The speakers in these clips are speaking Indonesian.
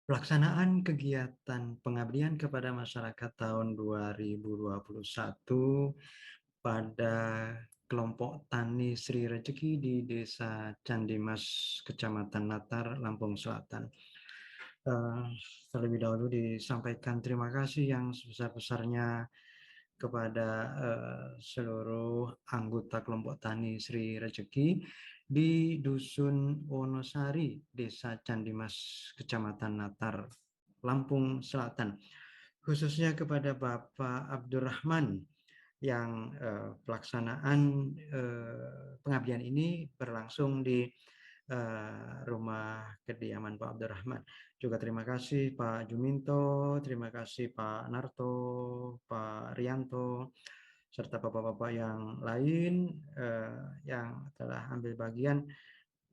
Pelaksanaan kegiatan pengabdian kepada masyarakat tahun 2021 pada kelompok Tani Sri Rejeki di Desa Candimas, Kecamatan Natar, Lampung Selatan. Terlebih dahulu disampaikan terima kasih yang sebesar-besarnya kepada seluruh anggota kelompok Tani Sri Rejeki di Dusun Wonosari, Desa Candimas, Kecamatan Natar, Lampung Selatan. Khususnya kepada Bapak Abdurrahman yang pelaksanaan pengabdian ini berlangsung di rumah kediaman Pak Abdurrahman. Juga terima kasih Pak Juminto, terima kasih Pak Narto, Pak Rianto, serta bapak-bapak yang lain yang telah ambil bagian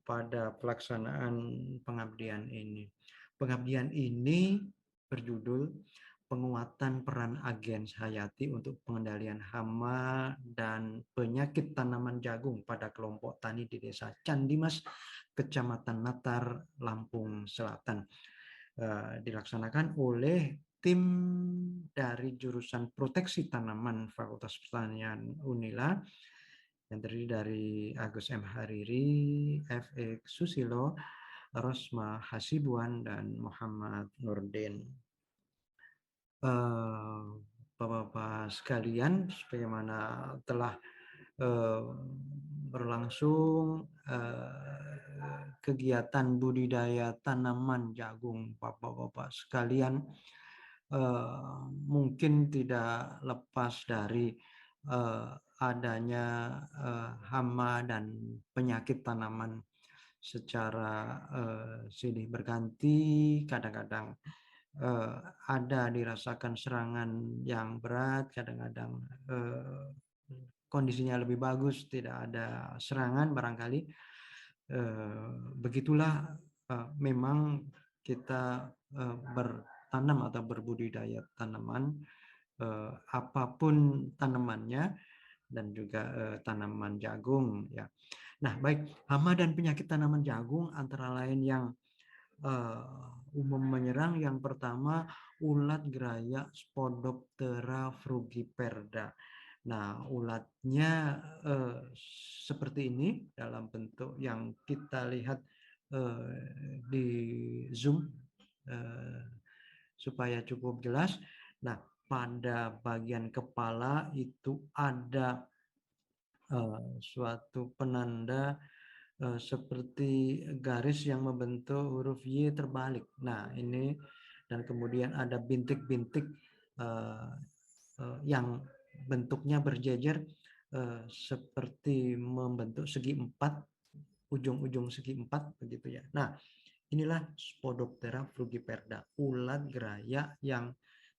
pada pelaksanaan pengabdian ini. Pengabdian ini berjudul penguatan peran agen hayati untuk pengendalian hama dan penyakit tanaman jagung pada kelompok tani di Desa Candimas, Kecamatan Natar, Lampung Selatan. Dilaksanakan oleh tim dari jurusan proteksi tanaman Fakultas Pertanian Unila yang terdiri dari Agus M. Hariri, F.X. Susilo, Rosma Hasibuan, dan Muhammad Nurdin. Bapak-bapak sekalian, sebagaimana telah berlangsung kegiatan budidaya tanaman jagung, bapak-bapak sekalian, mungkin tidak lepas dari adanya hama dan penyakit tanaman secara silih berganti. Kadang-kadang ada dirasakan serangan yang berat, kadang-kadang kondisinya lebih bagus, tidak ada serangan barangkali. Begitulah memang kita bertanam atau berbudidaya tanaman, apapun tanamannya, dan juga tanaman jagung ya. Nah, baik, hama dan penyakit tanaman jagung antara lain yang umum menyerang, yang pertama ulat geraya Spodoptera frugiperda. Nah, ulatnya seperti ini dalam bentuk yang kita lihat di Zoom supaya cukup jelas. Nah, pada bagian kepala itu ada suatu penanda seperti garis yang membentuk huruf Y terbalik. Nah, ini, dan kemudian ada bintik-bintik yang bentuknya berjejer seperti membentuk segi empat, ujung-ujung segi empat begitu ya. Nah, inilah Spodoptera frugiperda, ulat geraya yang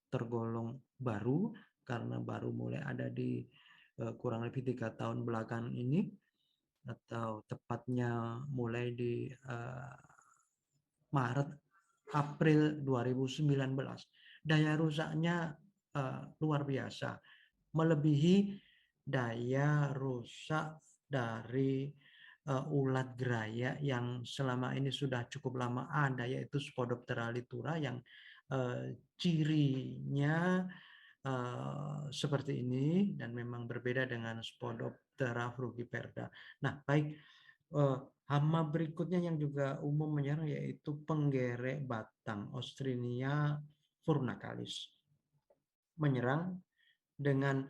tergolong baru karena baru mulai ada di kurang lebih 3 tahun belakangan ini, atau tepatnya mulai di Maret April 2019. Daya rusaknya luar biasa, melebihi daya rusak dari ulat geraya yang selama ini sudah cukup lama ada, yaitu Spodoptera litura yang cirinya seperti ini dan memang berbeda dengan Spodoptera frugiperda. Nah, baik, hama berikutnya yang juga umum menyerang yaitu penggerek batang Ostrinia furnacalis. Menyerang dengan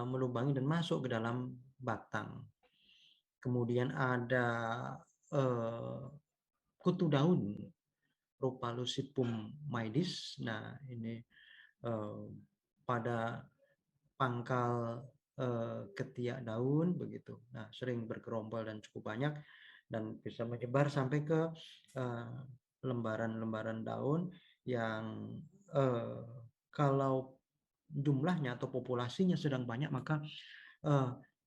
melubangi dan masuk ke dalam batang. Kemudian ada kutu daun Rhopalosipum maedis. Nah, ini pada pangkal ketiak daun begitu. Nah, sering bergerombol dan cukup banyak dan bisa menyebar sampai ke lembaran-lembaran daun yang kalau jumlahnya atau populasinya sedang banyak, maka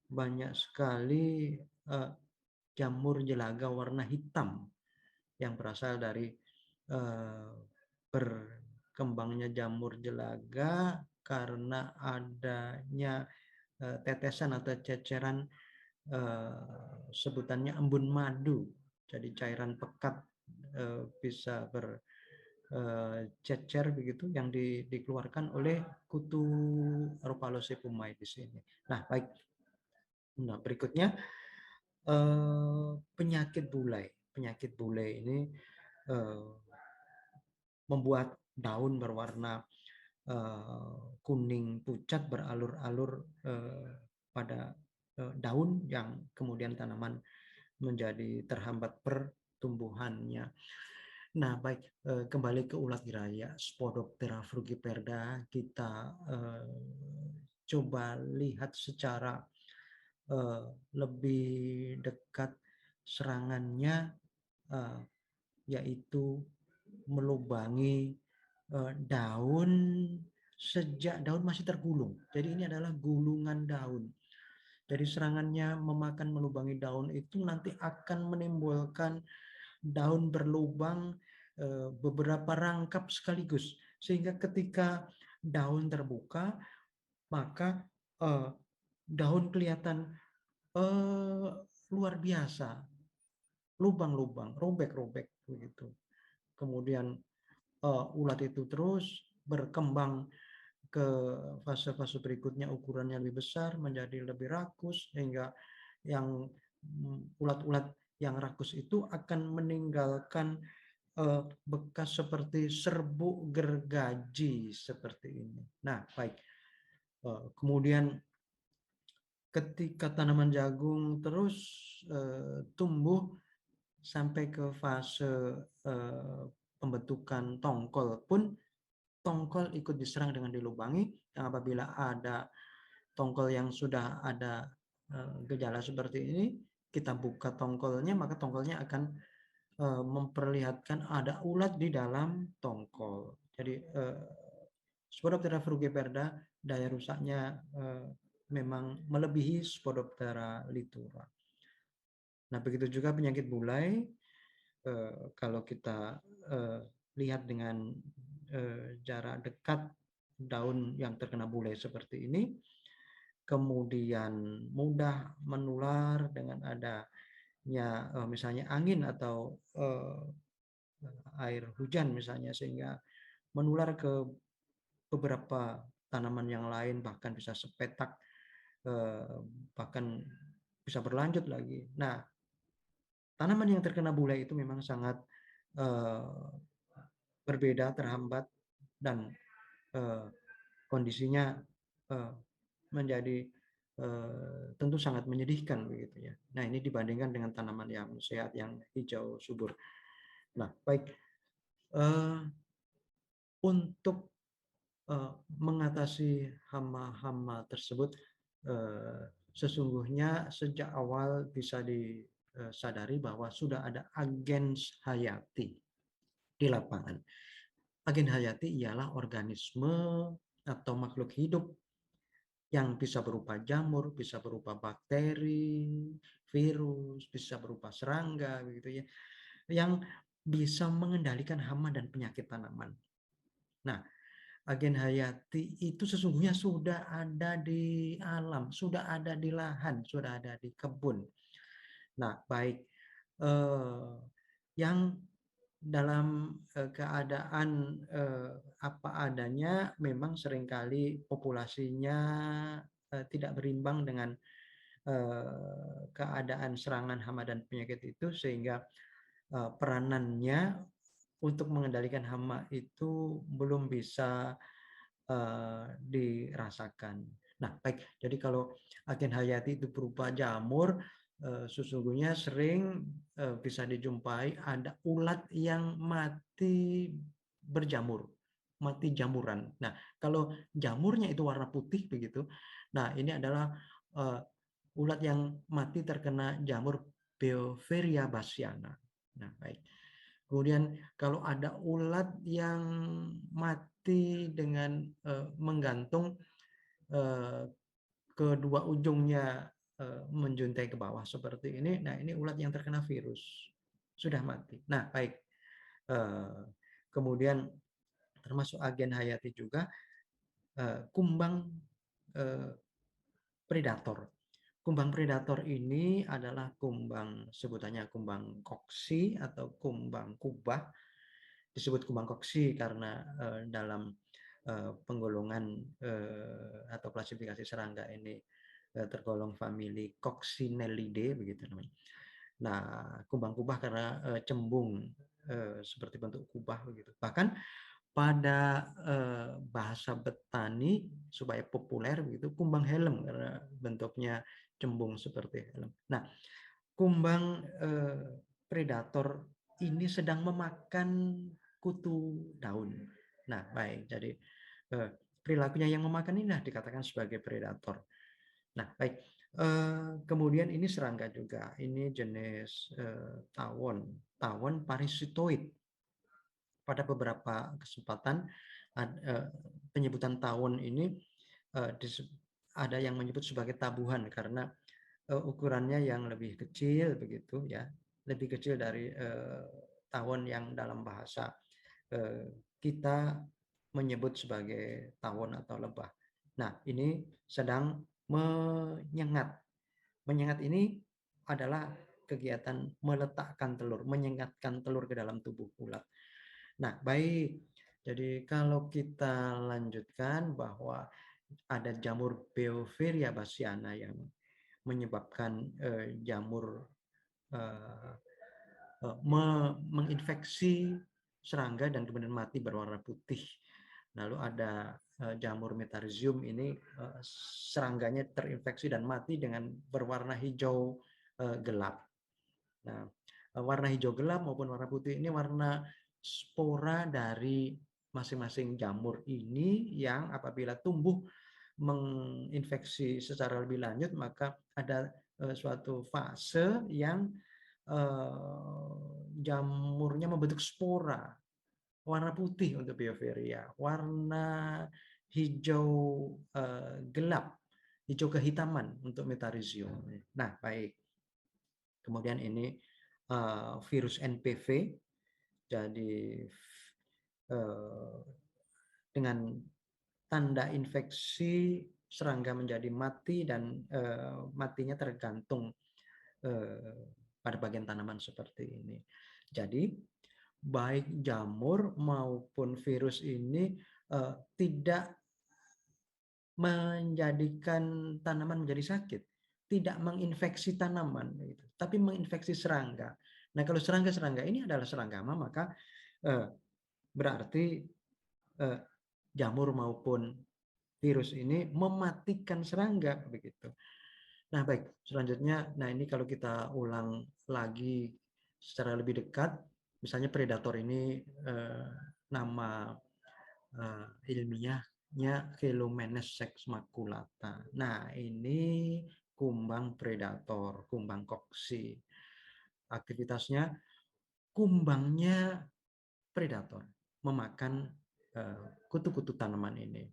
banyak sekali jamur jelaga warna hitam yang berasal dari berkembangnya jamur jelaga karena adanya tetesan atau ceceran sebutannya embun madu. Jadi cairan pekat bisa cecer begitu yang dikeluarkan oleh kutu Rhopalocypumai di sini. Nah, baik. Nah, berikutnya penyakit bule. Penyakit bule ini membuat daun berwarna kuning pucat beralur-alur pada daun yang kemudian tanaman menjadi terhambat pertumbuhannya. Nah, baik, kembali ke ulat geraya Spodoptera frugiperda, kita coba lihat secara lebih dekat serangannya, yaitu melubangi daun sejak daun masih tergulung. Jadi ini adalah gulungan daun. Jadi serangannya memakan melubangi daun itu nanti akan menimbulkan daun berlubang beberapa rangkap sekaligus. Sehingga ketika daun terbuka, maka daun kelihatan luar biasa, lubang-lubang, robek-robek begitu. Kemudian ulat itu terus berkembang ke fase-fase berikutnya, ukurannya lebih besar, menjadi lebih rakus, hingga yang ulat-ulat yang rakus itu akan meninggalkan bekas seperti serbuk gergaji seperti ini. Nah, baik. Kemudian ketika tanaman jagung terus tumbuh sampai ke fase pembentukan tongkol pun, tongkol ikut diserang dengan dilubangi. Yang apabila ada tongkol yang sudah ada gejala seperti ini, kita buka tongkolnya, maka tongkolnya akan memperlihatkan ada ulat di dalam tongkol. Jadi Spodoptera frugiperda daya rusaknya memang melebihi Spodoptera litura. Nah, begitu juga penyakit bulai. Kalau kita lihat dengan jarak dekat daun yang terkena bulai seperti ini, kemudian mudah menular dengan adanya misalnya angin atau air hujan misalnya, sehingga menular ke beberapa tanaman yang lain, bahkan bisa sepetak, bahkan bisa berlanjut lagi. Nah, tanaman yang terkena bulai itu memang sangat berbeda, terhambat, dan kondisinya menjadi tentu sangat menyedihkan begitu ya. Nah, ini dibandingkan dengan tanaman yang sehat, yang hijau subur. Nah, baik, untuk mengatasi hama-hama tersebut, sesungguhnya sejak awal bisa disadari bahwa sudah ada agens hayati di lapangan. Agen hayati ialah organisme atau makhluk hidup yang bisa berupa jamur, bisa berupa bakteri, virus, bisa berupa serangga, begitu ya, yang bisa mengendalikan hama dan penyakit tanaman. Nah, agen hayati itu sesungguhnya sudah ada di alam, sudah ada di lahan, sudah ada di kebun. Nah, baik, yang dalam keadaan apa adanya, memang seringkali populasinya tidak berimbang dengan keadaan serangan hama dan penyakit itu, sehingga peranannya untuk mengendalikan hama itu belum bisa dirasakan. Nah, baik. Jadi kalau agen hayati itu berupa jamur, sesungguhnya sering bisa dijumpai ada ulat yang mati berjamur, mati jamuran. Nah, kalau jamurnya itu warna putih begitu, nah ini adalah ulat yang mati terkena jamur Beauveria bassiana. Nah, baik. Kemudian kalau ada ulat yang mati dengan menggantung kedua ujungnya menjuntai ke bawah seperti ini, nah ini ulat yang terkena virus, sudah mati. Nah, baik. Kemudian termasuk agen hayati juga kumbang predator. Kumbang predator ini adalah kumbang, sebutannya kumbang koksi atau kumbang kubah, disebut kumbang koksi karena dalam penggolongan atau klasifikasi serangga ini tergolong famili Coccinellidae begitu namanya. Nah, kumbang kubah karena cembung seperti bentuk kubah begitu. Bahkan pada bahasa Betani supaya populer begitu, kumbang helm karena bentuknya cembung seperti helm. Nah, kumbang predator ini sedang memakan kutu daun. Nah, baik. Jadi perilakunya yang memakan inilah dikatakan sebagai predator. Nah, baik. Kemudian ini serangga juga. Ini jenis tawon parasitoid. Pada beberapa kesempatan penyebutan tawon ini ada yang menyebut sebagai tabuhan karena ukurannya yang lebih kecil begitu ya, lebih kecil dari tawon yang dalam bahasa kita menyebut sebagai tawon atau lebah. Nah, ini sedang menyengat. Menyengat ini adalah kegiatan meletakkan telur, menyengatkan telur ke dalam tubuh ulat. Nah, baik. Jadi kalau kita lanjutkan bahwa ada jamur Beauveria bassiana yang menyebabkan jamur menginfeksi serangga dan kemudian mati berwarna putih. Lalu ada jamur Metarhizium ini serangganya terinfeksi dan mati dengan berwarna hijau gelap. Nah, warna hijau gelap maupun warna putih ini warna spora dari masing-masing jamur ini yang apabila tumbuh menginfeksi secara lebih lanjut maka ada suatu fase yang jamurnya membentuk spora warna putih untuk Beauveria, warna hijau gelap, hijau kehitaman untuk Metarhizium. Nah, baik. Kemudian ini virus NPV, jadi dengan tanda infeksi serangga menjadi mati dan matinya tergantung pada bagian tanaman seperti ini. Jadi baik jamur maupun virus ini tidak menjadikan tanaman menjadi sakit, tidak menginfeksi tanaman, tapi menginfeksi serangga. Nah, kalau serangga-serangga ini adalah serangga hama, maka berarti jamur maupun virus ini mematikan serangga begitu. Nah, baik, selanjutnya, nah ini kalau kita ulang lagi secara lebih dekat, misalnya predator ini nama ilmiahnya Chelomenes maculata. Nah, ini kumbang predator, kumbang koksi. Aktivitasnya kumbangnya predator, memakan kutu-kutu tanaman ini.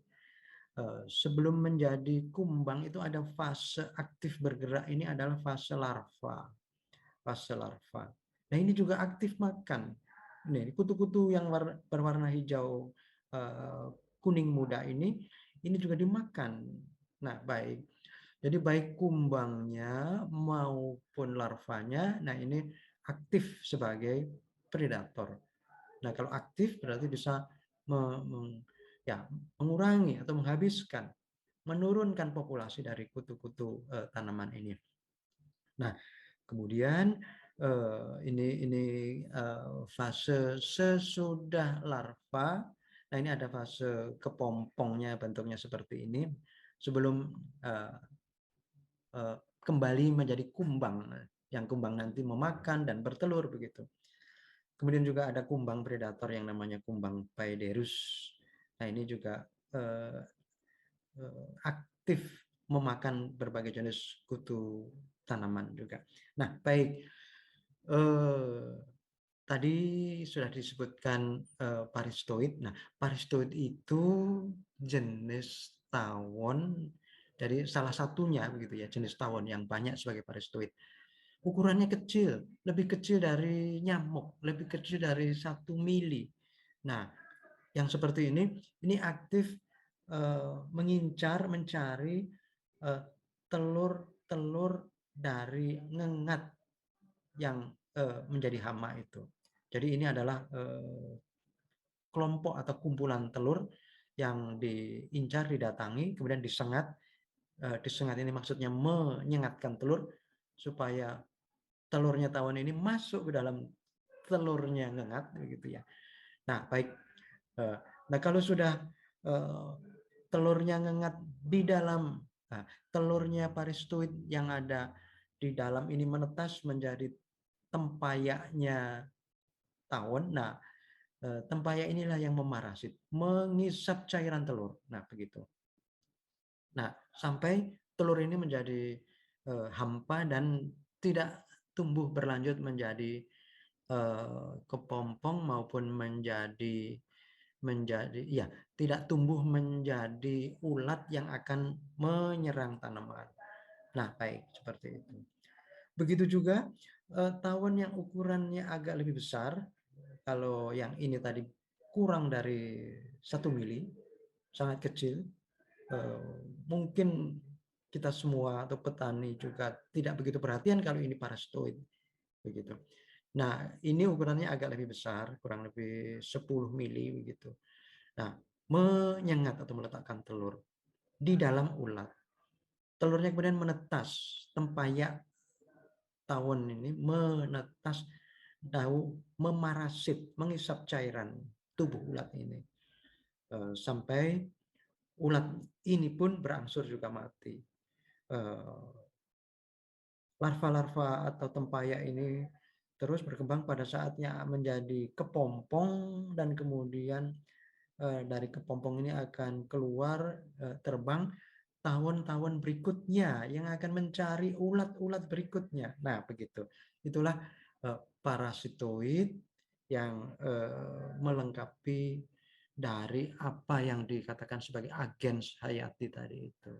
Sebelum menjadi kumbang itu ada fase aktif bergerak, ini adalah fase larva. Fase larva. Nah, ini juga aktif makan. Nih, kutu-kutu yang berwarna hijau kuning muda ini juga dimakan. Nah, baik. Jadi baik kumbangnya maupun larvanya, nah ini aktif sebagai predator. Nah, kalau aktif berarti bisa mengurangi atau menghabiskan, menurunkan populasi dari kutu-kutu tanaman ini. Nah, kemudian ini fase sesudah larva. Nah, ini ada fase kepompongnya, bentuknya seperti ini. Sebelum kembali menjadi kumbang, yang kumbang nanti memakan dan bertelur begitu. Kemudian juga ada kumbang predator yang namanya kumbang Paederus. Nah, ini juga aktif memakan berbagai jenis kutu tanaman juga. Nah, baik. Tadi sudah disebutkan paristoid. Nah, paristoid itu jenis tawon dari salah satunya begitu ya, jenis tawon yang banyak sebagai paristoid. Ukurannya kecil, lebih kecil dari nyamuk, lebih kecil dari 1 mili. Nah, yang seperti ini aktif mengincar, mencari telur-telur dari ngengat yang menjadi hama itu. Jadi ini adalah kelompok atau kumpulan telur yang diincar, didatangi, kemudian disengat. Disengat ini maksudnya menyengatkan telur supaya telurnya tawon ini masuk ke dalam telurnya ngengat, begitu ya. Nah, baik. Nah, kalau sudah telurnya ngengat di dalam, telurnya paristoid yang ada di dalam ini menetas menjadi tempayaknya tawon. Nah, tempayak inilah yang memarasit, mengisap cairan telur. Nah, begitu. Nah, sampai telur ini menjadi hampa dan tidak tumbuh berlanjut menjadi kepompong maupun menjadi ya, tidak tumbuh menjadi ulat yang akan menyerang tanaman. Nah, baik, seperti itu. Begitu juga tawon yang ukurannya agak lebih besar, kalau yang ini tadi kurang dari 1 mili, sangat kecil, mungkin kita semua atau petani juga tidak begitu perhatian kalau ini parastoid, begitu. Nah, ini ukurannya agak lebih besar, kurang lebih 10 mili begitu. Nah, menyengat atau meletakkan telur di dalam ulat. Telurnya kemudian menetas, tempayak tawon ini menetas daun, memarasit, mengisap cairan tubuh ulat ini. Sampai ulat ini pun berangsur juga mati. Larva-larva atau tempayak ini terus berkembang, pada saatnya menjadi kepompong, dan kemudian dari kepompong ini akan keluar, terbang tawon-tawon berikutnya yang akan mencari ulat-ulat berikutnya. Nah, begitu. Itulah parasitoid yang melengkapi dari apa yang dikatakan sebagai agens hayati tadi itu.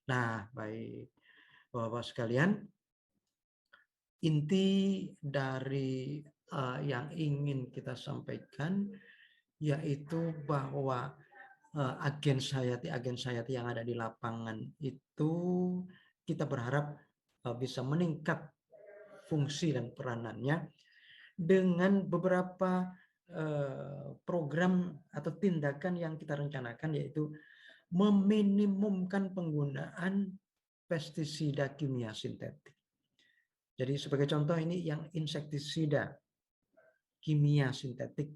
Nah, baik Bapak-Bapak sekalian, inti dari yang ingin kita sampaikan yaitu bahwa agens hayati yang ada di lapangan itu kita berharap bisa meningkat fungsi dan peranannya dengan beberapa program atau tindakan yang kita rencanakan, yaitu meminimumkan penggunaan pestisida kimia sintetik. Jadi sebagai contoh ini yang insektisida kimia sintetik,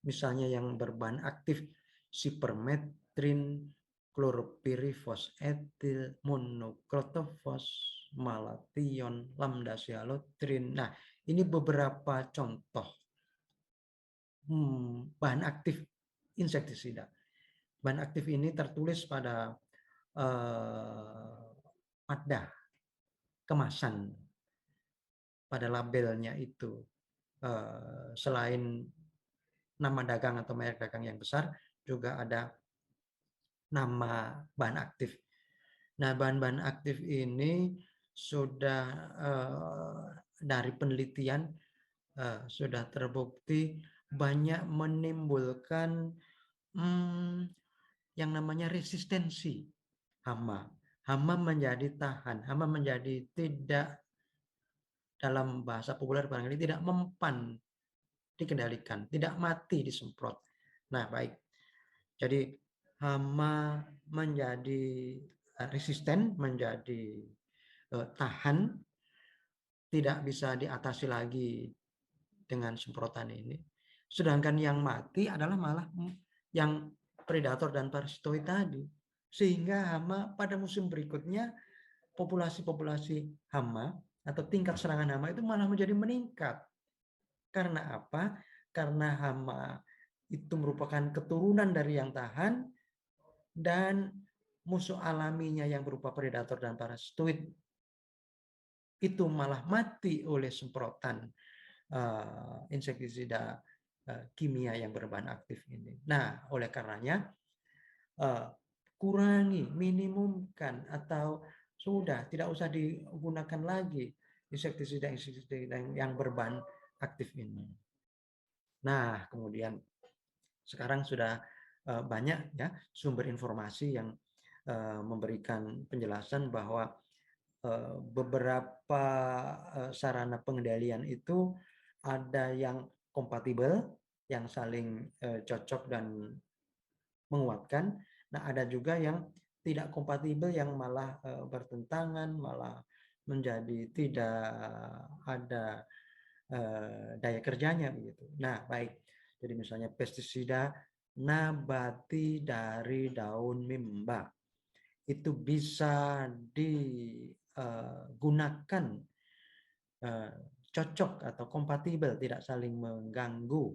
misalnya yang berbahan aktif sipermetrin, klorpirifos etil, monokrotofos, malation, lambda-sialotrin. Nah, ini beberapa contoh bahan aktif insektisida. Bahan aktif ini tertulis pada pada kemasan, pada labelnya itu. Selain nama dagang atau merek dagang yang besar, juga ada nama bahan aktif. Nah, bahan-bahan aktif ini sudah dari penelitian sudah terbukti banyak menimbulkan yang namanya resistensi hama. Hama menjadi tahan, hama menjadi tidak, dalam bahasa populer barangkali tidak mempan dikendalikan, tidak mati disemprot. Nah, baik. Jadi hama menjadi resisten, menjadi tahan, tidak bisa diatasi lagi dengan semprotan ini. Sedangkan yang mati adalah malah yang predator dan parasitoid tadi. Sehingga hama pada musim berikutnya, populasi-populasi hama atau tingkat serangan hama itu malah menjadi meningkat. Karena apa? Karena hama itu merupakan keturunan dari yang tahan, dan musuh alaminya yang berupa predator dan parasitoid itu malah mati oleh semprotan insektisida kimia yang berbahan aktif ini. Nah, oleh karenanya kurangi, minimumkan, atau sudah tidak usah digunakan lagi insektisida yang berbahan aktif ini. Nah, kemudian sekarang sudah banyak ya sumber informasi yang memberikan penjelasan bahwa beberapa sarana pengendalian itu ada yang kompatibel, yang saling cocok dan menguatkan. Nah, ada juga yang tidak kompatibel, yang malah bertentangan, malah menjadi tidak ada daya kerjanya begitu. Nah, baik. Jadi misalnya pestisida nabati dari daun mimba itu bisa digunakan cocok atau kompatibel, tidak saling mengganggu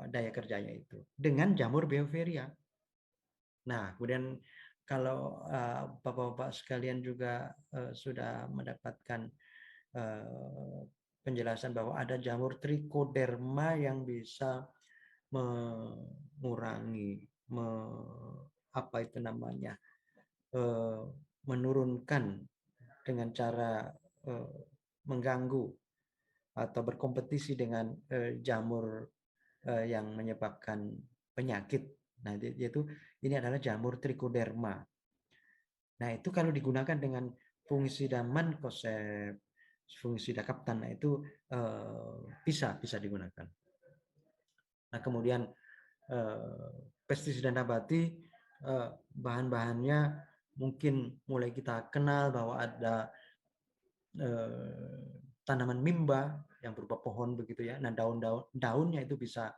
daya kerjanya itu dengan jamur Beauveria. Nah, kemudian kalau Bapak-bapak sekalian juga sudah mendapatkan penjelasan bahwa ada jamur Trichoderma yang bisa mengurangi, apa itu namanya, menurunkan dengan cara mengganggu atau berkompetisi dengan jamur yang menyebabkan penyakit. Nah, yaitu ini adalah jamur Trichoderma. Nah, itu kalau digunakan dengan fungisida mancozeb, fungisida kaptan, nah itu bisa digunakan. Nah, kemudian pestisida nabati bahan-bahannya mungkin mulai kita kenal bahwa ada tanaman mimba yang berupa pohon begitu ya. Nah, daunnya itu bisa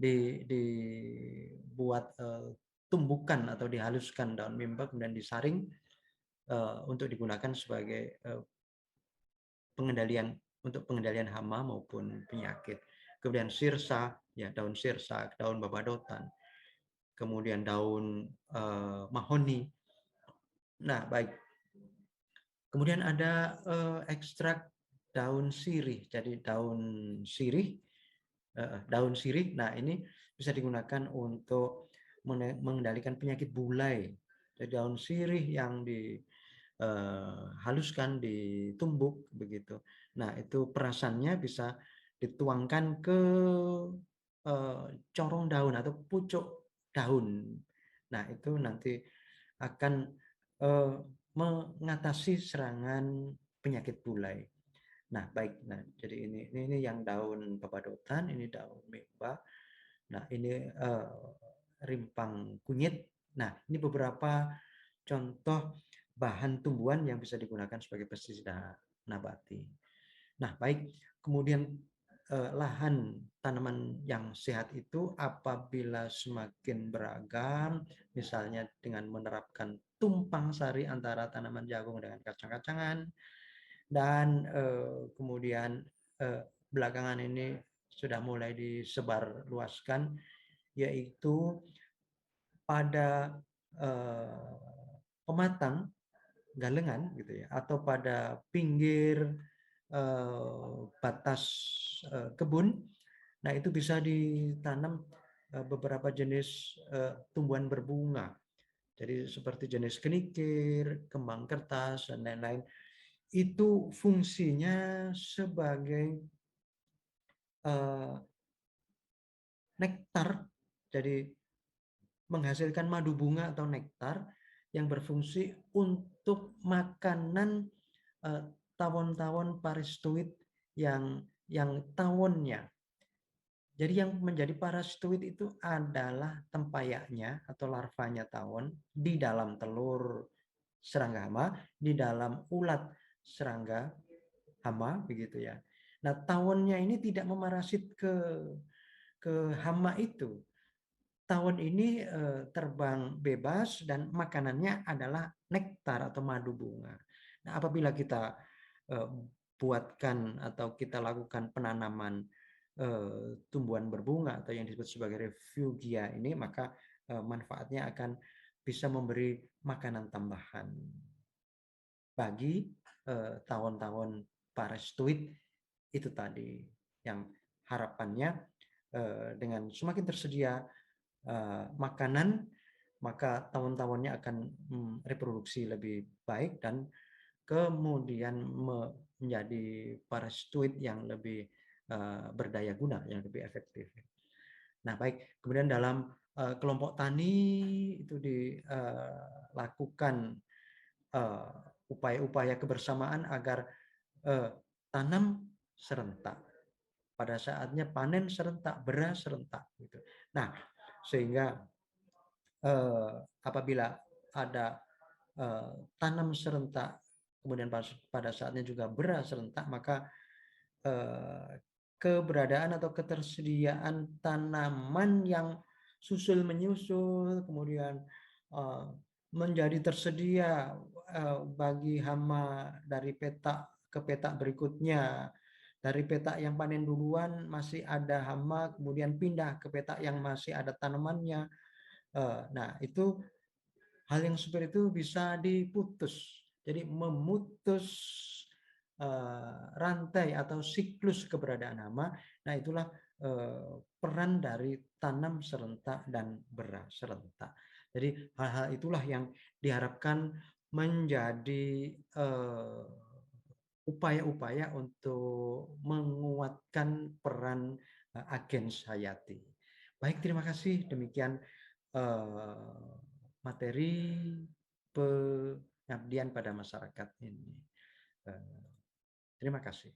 dibuat tumbukan atau dihaluskan daun mimba, kemudian disaring untuk digunakan sebagai pengendalian hama maupun penyakit. Kemudian sirsa, ya daun sirsa, daun babadotan, kemudian daun mahoni. Nah, baik. Kemudian ada ekstrak daun sirih. Jadi daun sirih, Nah ini bisa digunakan untuk mengendalikan penyakit bulai. Jadi daun sirih yang dihaluskan, ditumbuk begitu. Nah itu perasannya bisa dituangkan ke corong daun atau pucuk daun. Nah itu nanti akan mengatasi serangan penyakit bulai. Nah, baik. Nah, jadi ini yang daun babadotan, ini daun mimba. Nah, ini rimpang kunyit. Nah, ini beberapa contoh bahan tumbuhan yang bisa digunakan sebagai pestisida nabati. Nah, baik. Kemudian lahan tanaman yang sehat itu apabila semakin beragam, misalnya dengan menerapkan tumpang sari antara tanaman jagung dengan kacang-kacangan, dan kemudian belakangan ini sudah mulai disebar luaskan, yaitu pada pematang galengan gitu ya, atau pada pinggir batas kebun. Nah, itu bisa ditanam beberapa jenis tumbuhan berbunga. Jadi seperti jenis kenikir, kembang kertas, dan lain-lain. Itu fungsinya sebagai nektar, jadi menghasilkan madu bunga atau nektar yang berfungsi untuk makanan tawon-tawon parastoid yang tawonnya. Jadi yang menjadi parastoid itu adalah tempayaknya atau larvanya tawon di dalam telur serangga hama, di dalam ulat serangga hama begitu ya. Nah, tawonnya ini tidak memarasit ke hama itu. Tawon ini terbang bebas dan makanannya adalah nektar atau madu bunga. Nah, apabila kita buatkan atau kita lakukan penanaman tumbuhan berbunga atau yang disebut sebagai refugia ini, maka manfaatnya akan bisa memberi makanan tambahan bagi tawon-tawon parastoid itu tadi, yang harapannya dengan semakin tersedia makanan, maka tawon-tawonnya akan reproduksi lebih baik dan kemudian menjadi parastoid yang lebih berdaya guna, yang lebih efektif. Nah, baik. Kemudian dalam kelompok tani itu dilakukan upaya-upaya kebersamaan agar tanam serentak pada saatnya panen serentak, beras serentak gitu. Nah, sehingga apabila ada tanam serentak, kemudian pada saatnya juga beras serentak, maka keberadaan atau ketersediaan tanaman yang susul menyusul, kemudian menjadi tersedia bagi hama dari petak ke petak berikutnya. Dari petak yang panen duluan masih ada hama, kemudian pindah ke petak yang masih ada tanamannya. Nah, itu hal yang seperti itu bisa diputus. Jadi memutus rantai atau siklus keberadaan hama. Nah, itulah peran dari tanam serentak dan beras serentak. Jadi hal-hal itulah yang diharapkan menjadi upaya-upaya untuk menguatkan peran agen hayati. Baik, terima kasih. Demikian materi pengabdian pada masyarakat ini. Terima kasih.